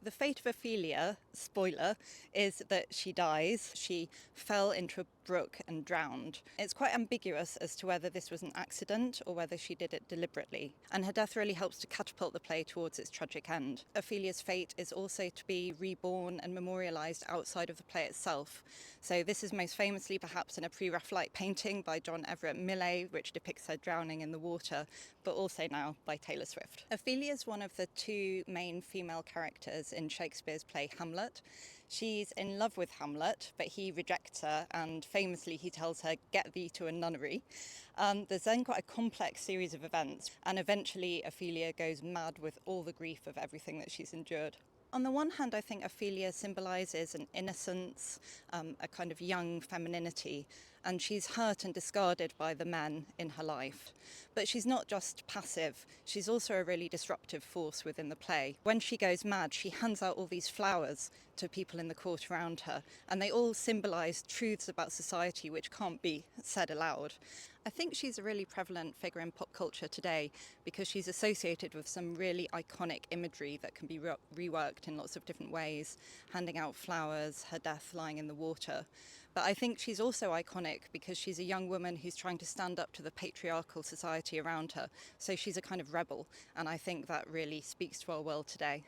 The fate of Ophelia, spoiler, is that she dies. She fell into a brook and drowned. It's quite ambiguous as to whether this was an accident or whether she did it deliberately. And her death really helps to catapult the play towards its tragic end. Ophelia's fate is also to be reborn and memorialised outside of the play itself. So this is most famously perhaps in a pre-Raphaelite painting by John Everett Millais, which depicts her drowning in the water, but also now by Taylor Swift. Ophelia is one of the two main female characters in Shakespeare's play Hamlet. She's in love with Hamlet, but he rejects her, and famously he tells her, "Get thee to a nunnery." There's then quite a complex series of events, and eventually Ophelia goes mad with all the grief of everything that she's endured. On the one hand, I think Ophelia symbolises an innocence, a kind of young femininity, and she's hurt and discarded by the men in her life. But she's not just passive, she's also a really disruptive force within the play. When she goes mad, she hands out all these flowers to people in the court around her, and they all symbolise truths about society which can't be said aloud. I think she's a really prevalent figure in pop culture today because she's associated with some really iconic imagery that can be reworked in lots of different ways, handing out flowers, her death lying in the water. But I think she's also iconic because she's a young woman who's trying to stand up to the patriarchal society around her. So she's a kind of rebel, and I think that really speaks to our world today.